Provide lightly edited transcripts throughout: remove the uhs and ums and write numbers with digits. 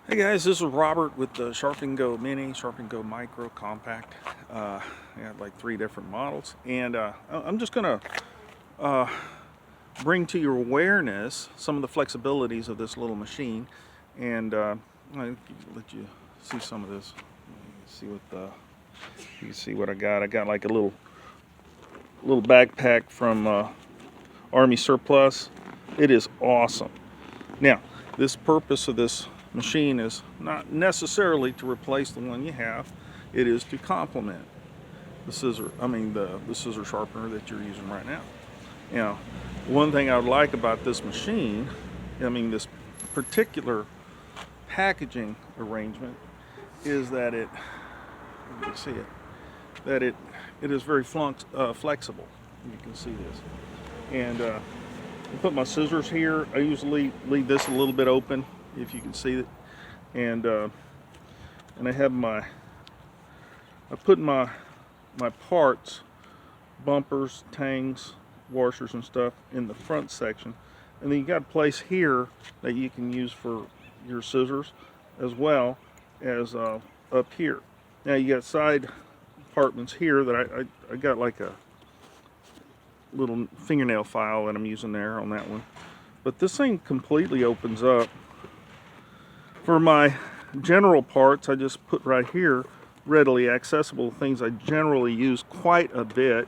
Hey guys, this is Robert with the Sharpen Go Mini, Sharpen Go Micro, Compact. I got like 3 different models, and I'm just gonna bring to your awareness some of the flexibilities of this little machine, and I'll let you see some of this. You can see what I got. I got like a little backpack from Army Surplus. It is awesome. Now, this purpose of this machine is not necessarily to replace the one you have. It is to complement the scissor, the scissor sharpener that you're using right now. Now, one thing I would like about this machine, this particular packaging arrangement, is that you can see it, that it is very flexible. You can see this. And I put my scissors here. I usually leave this a little bit open, if you can see it, and I have I put my parts, bumpers, tangs, washers and stuff in the front section, and then you got a place here that you can use for your scissors as well as up here. Now you got side compartments here that I got like a little fingernail file that I'm using there on that one, but this thing completely opens up. For my general parts, I just put right here, readily accessible things I generally use quite a bit.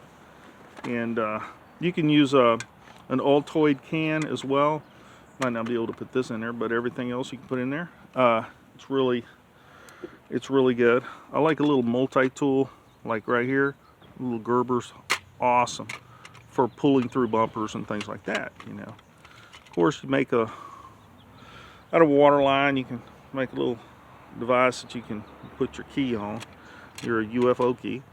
And you can use an Altoid can as well. Might not be able to put this in there, but everything else you can put in there. It's really good. I like a little multi-tool, like right here. Little Gerber's awesome for pulling through bumpers and things like that. Of course, you make out of a water line, you can make a little device that you can put your key on, your UFO key,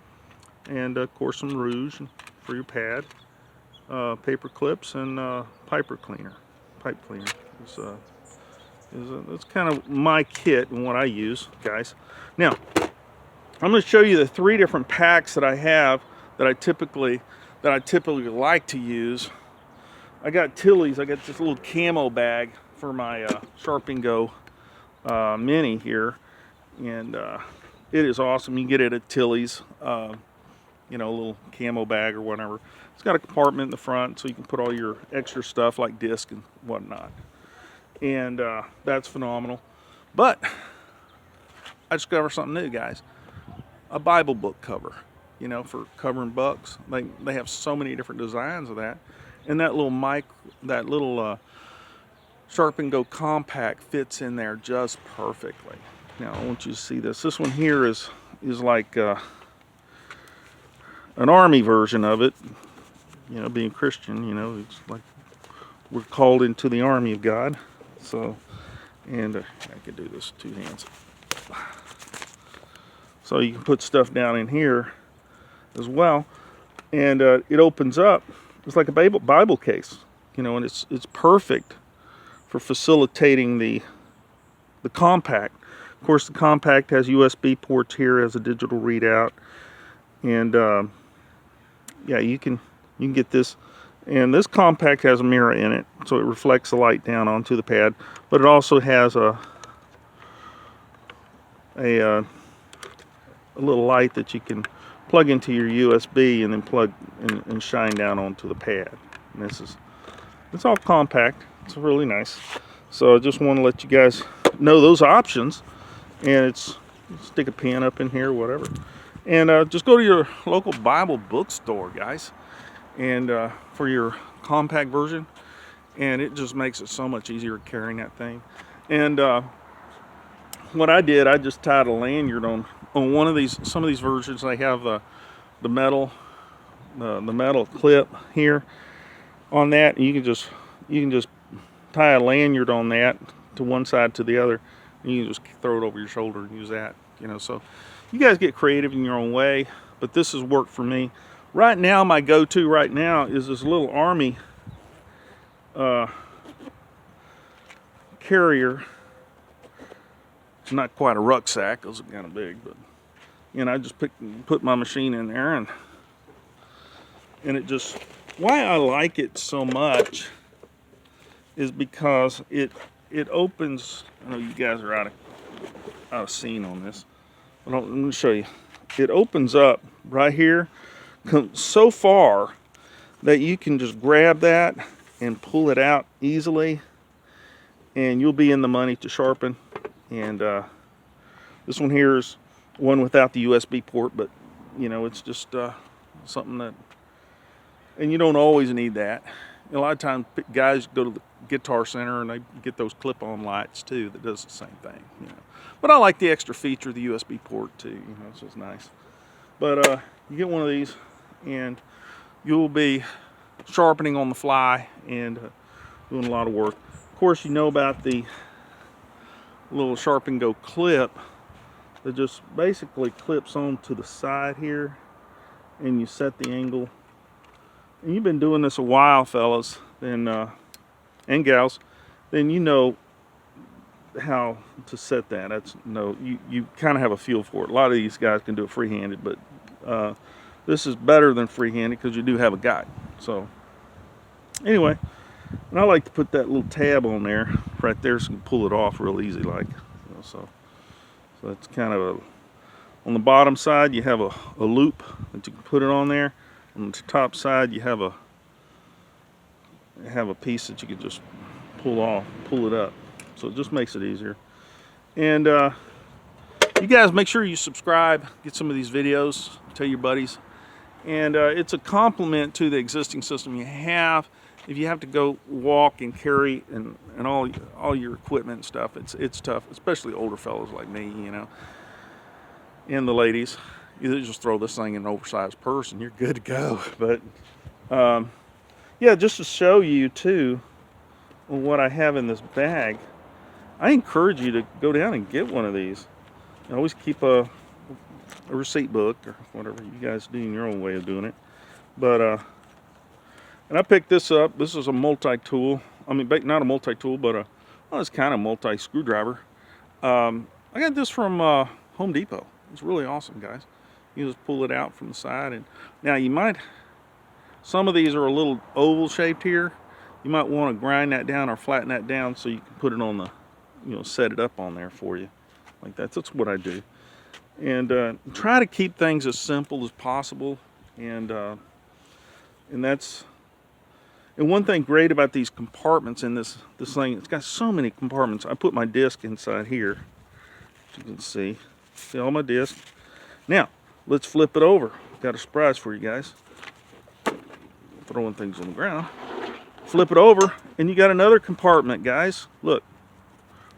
and of course some rouge for your pad, paper clips, and pipe cleaner. That's kind of my kit and what I use, guys. Now, I'm going to show you the 3 different packs that I have that I typically like to use. I got Tilly's. I got this little camo bag for my Sharpen Go Mini here, and it is awesome. You can get it at Tilly's, a little camo bag or whatever. It's got a compartment in the front so you can put all your extra stuff like disc and whatnot, and that's phenomenal. But I discovered something new, guys. A Bible book cover, for covering books. They have so many different designs of that, and that little Sharpen Go Compact fits in there just perfectly. Now I want you to see this. This one here is like an army version of it. Being Christian, it's like we're called into the army of God. So, and I can do this 2 hands. So you can put stuff down in here as well, and it opens up. It's like a Bible case, and it's perfect for facilitating the compact. Of course, the compact has USB ports here, as a digital readout, and yeah, you can get this. And this compact has a mirror in it, so it reflects the light down onto the pad. But it also has a little light that you can plug into your USB and then plug and shine down onto the pad. And it's all compact. It's really nice. So I just want to let you guys know those options. And stick a pen up in here, whatever. And just go to your local Bible bookstore, guys, and for your compact version. And it just makes it so much easier carrying that thing. And what I did, I just tied a lanyard on one of these. Some of these versions, they have the metal clip here on that, and you can just tie a lanyard on that to one side to the other, and you can just throw it over your shoulder and use that. So you guys get creative in your own way, but this has worked for me. Right now, my go-to right now is this little Army carrier. It's not quite a rucksack, those are kind of big, but I just put my machine in there, and it just, why I like it so is because it opens. I know you guys are out of out of scene on this. But let me show you. It opens up right here so far that you can just grab that and pull it out easily, and you'll be in the money to sharpen. And this one here is one without the USB port, but you know, it's just something that, and you don't always need that. A lot of times guys go to the Guitar Center and they get those clip-on lights too that does the same thing, you know. But I like the extra feature of the USB port too, you know, so it's nice. But you get one of these and you'll be sharpening on the fly and doing a lot of work. Of course, you know about the little Sharp and Go clip that just basically clips on to the side here, and you set the angle. And you've been doing this a while, fellas, then and gals, then you know how to set that. That's you kind of have a feel for it. A lot of these guys can do it free-handed, but this is better than free-handed because you do have a guide. So anyway, and I like to put that little tab on there right there so you can pull it off real easy, like, you know, so that's kind of on the bottom side you have a loop that you can put it on there. On the top side you have a piece that you can just pull it up, so it just makes it easier. And you guys make sure you subscribe, get some of these videos, tell your buddies, and it's a complement to the existing system you have. If you have to go walk and carry and all your equipment and stuff, it's tough, especially older fellows like me, you know, and the ladies. You just throw this thing in an oversized purse and you're good to go. But yeah, just to show you too what I have in this bag, I encourage you to go down and get one of these. You always keep a receipt book or whatever you guys do in your own way of doing it. But and I picked this up. This is a multi-tool. I mean, not a multi-tool, but well, it's kind of multi-screwdriver. I got this from Home Depot. It's really awesome, guys. You just pull it out from the side, and now you might, some of these are a little oval shaped here. You might want to grind that down or flatten that down so you can put it on the, you know, set it up on there for you like that. That's what I do. And try to keep things as simple as possible. And that's, and one thing great about these compartments in this thing, it's got so many compartments. I put my disc inside here, as you can see all my discs. Now let's flip it over. Got a surprise for you guys. Throwing things on the ground. Flip it over and you got another compartment, guys. Look,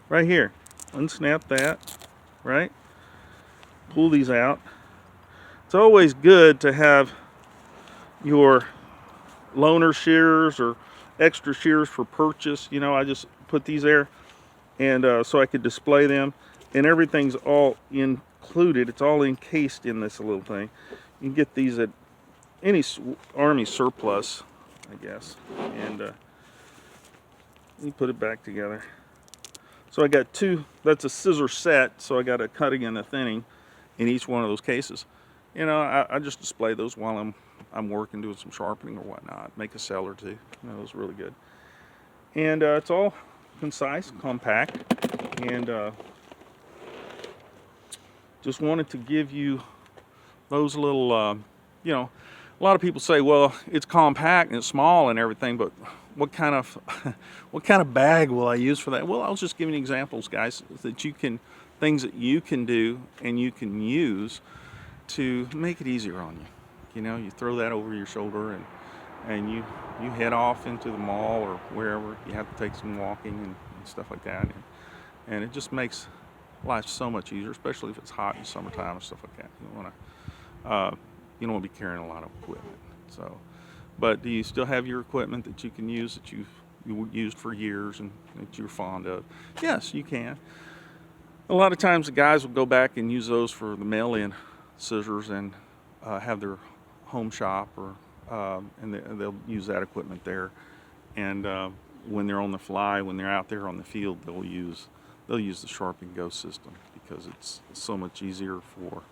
right here. Unsnap that, right? Pull these out. It's always good to have your loaner shears or extra shears for purchase. You know, I just put these there, and so I could display them, and everything's all included. It's all encased in this little thing. You can get these at any Army surplus, I guess, and you put it back together. So I got two. That's a scissor set, so I got a cutting and a thinning in each one of those cases. You know, I just display those while I'm working, doing some sharpening or whatnot. Make a cell or two. You know, it was really good. And it's all concise, compact, and just wanted to give you those little, you know, a lot of people say, well, it's compact and it's small and everything, but what kind of bag will I use for that? Well, I was just giving examples, guys, that you can, things that you can do and you can use to make it easier on you. You know, you throw that over your shoulder and you head off into the mall or wherever. You have to take some walking and stuff like that, and it just makes life so much easier, especially if it's hot in the summertime and stuff like that. You don't want to be carrying a lot of equipment. So, but do you still have your equipment that you can use, that you used for years and that you're fond of? Yes, you can. A lot of times the guys will go back and use those for the mail-in scissors and have their home shop, or and they'll use that equipment there. And when they're on the fly, when they're out there on the field, they'll use the Sharp and Go system because it's so much easier for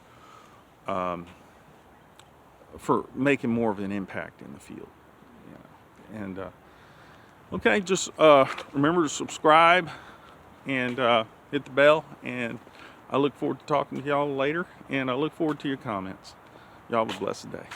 making more of an impact in the field. Yeah. And okay, just remember to subscribe and hit the bell, and I look forward to talking to y'all later, and I look forward to your comments. Y'all have a blessed day.